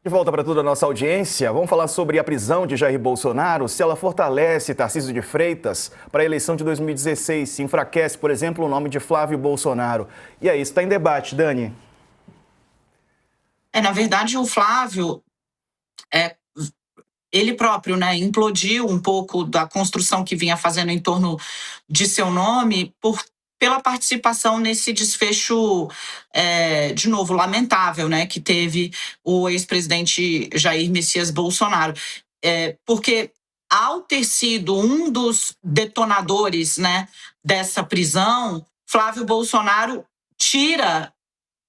De volta para toda a nossa audiência, vamos falar sobre a prisão de Jair Bolsonaro, se ela fortalece Tarcísio de Freitas para a eleição de 2016, se enfraquece, por exemplo, o nome de Flávio Bolsonaro. E aí, isso está em debate, Dani. Na verdade, o Flávio, ele próprio, né, implodiu um pouco da construção que vinha fazendo em torno de seu nome pela participação nesse desfecho, de novo, lamentável, né, que teve o ex-presidente Jair Messias Bolsonaro. Porque ao ter sido um dos detonadores, né, dessa prisão, Flávio Bolsonaro tira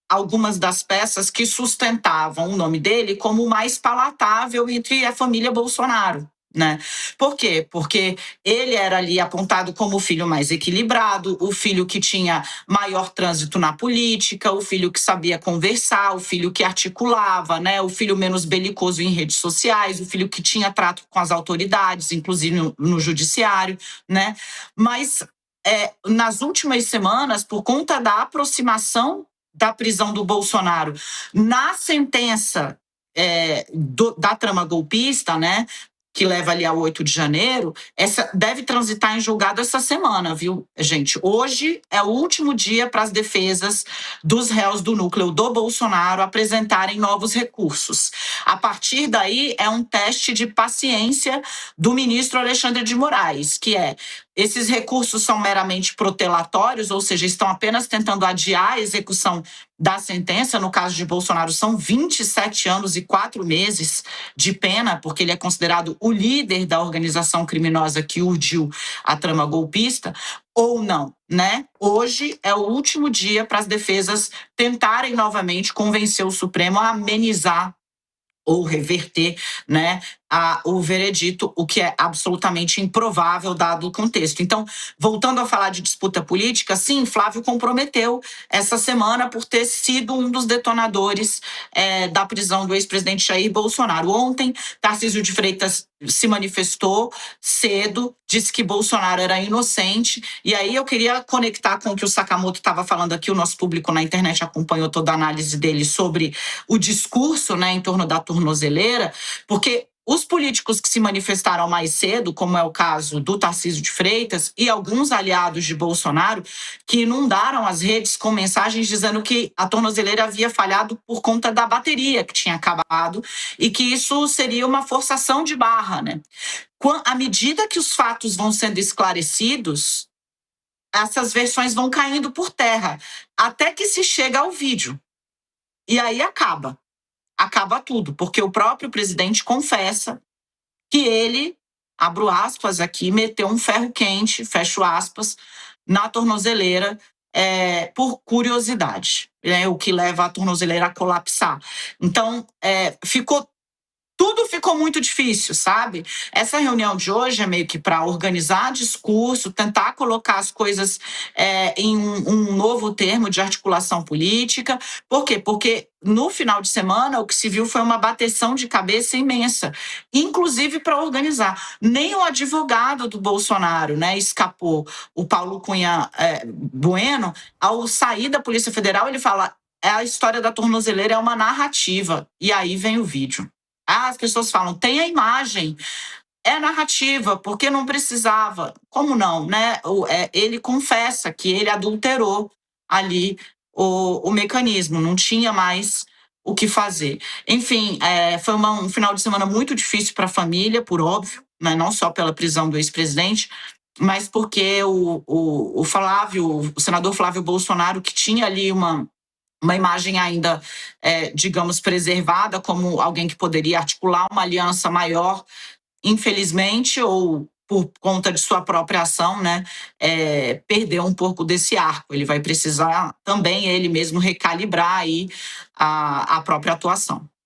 algumas das peças que sustentavam o nome dele como o mais palatável entre a família Bolsonaro. Né? Por quê? Porque ele era ali apontado como o filho mais equilibrado, o filho que tinha maior trânsito na política, o filho que sabia conversar, o filho que articulava, né? O filho menos belicoso em redes sociais, o filho que tinha trato com as autoridades, inclusive no judiciário, né? Mas nas últimas semanas, por conta da aproximação da prisão do Bolsonaro na sentença da trama golpista, né, que leva ali ao 8 de janeiro, essa deve transitar em julgado essa semana, viu, gente? Hoje é o último dia para as defesas dos réus do núcleo do Bolsonaro apresentarem novos recursos. A partir daí, é um teste de paciência do ministro Alexandre de Moraes, que esses recursos são meramente protelatórios, ou seja, estão apenas tentando adiar a execução da sentença. No caso de Bolsonaro, são 27 anos e 4 meses de pena, porque ele é considerado o líder da organização criminosa que urdiu a trama golpista, ou não, né? Hoje é o último dia para as defesas tentarem novamente convencer o Supremo a amenizar ou reverter, né, o veredito, o que é absolutamente improvável dado o contexto. Então, voltando a falar de disputa política, sim, Flávio comprometeu essa semana por ter sido um dos detonadores da prisão do ex-presidente Jair Bolsonaro. Ontem, Tarcísio de Freitas se manifestou cedo, disse que Bolsonaro era inocente, e aí eu queria conectar com o que o Sakamoto estava falando aqui, o nosso público na internet acompanhou toda a análise dele sobre o discurso, né, em torno da tornozeleira, porque os políticos que se manifestaram mais cedo, como é o caso do Tarcísio de Freitas e alguns aliados de Bolsonaro, que inundaram as redes com mensagens dizendo que a tornozeleira havia falhado por conta da bateria que tinha acabado e que isso seria uma forçação de barra, né? À medida que os fatos vão sendo esclarecidos, essas versões vão caindo por terra, até que se chega ao vídeo. E aí acaba tudo, porque o próprio presidente confessa que ele, abro aspas aqui, meteu um ferro quente, fecho aspas, na tornozeleira por curiosidade, o que leva a tornozeleira a colapsar. Então, tudo ficou muito difícil, sabe? Essa reunião de hoje é meio que para organizar discurso, tentar colocar as coisas em um novo termo de articulação política. Por quê? Porque no final de semana o que se viu foi uma bateção de cabeça imensa, inclusive para organizar. Nem o advogado do Bolsonaro, né, escapou. O Paulo Cunha Bueno, ao sair da Polícia Federal, ele fala: a história da tornozeleira é uma narrativa. E aí vem o vídeo. As pessoas falam, tem a imagem, é narrativa, porque não precisava. Como não, né? Ele confessa que ele adulterou ali o mecanismo, não tinha mais o que fazer. Enfim, foi um final de semana muito difícil para a família, por óbvio, né? Não só pela prisão do ex-presidente, mas porque o senador Flávio Bolsonaro, que tinha ali uma imagem ainda, digamos, preservada como alguém que poderia articular uma aliança maior, infelizmente, ou por conta de sua própria ação, né, perdeu um pouco desse arco. Ele vai precisar também, ele mesmo, recalibrar aí a própria atuação.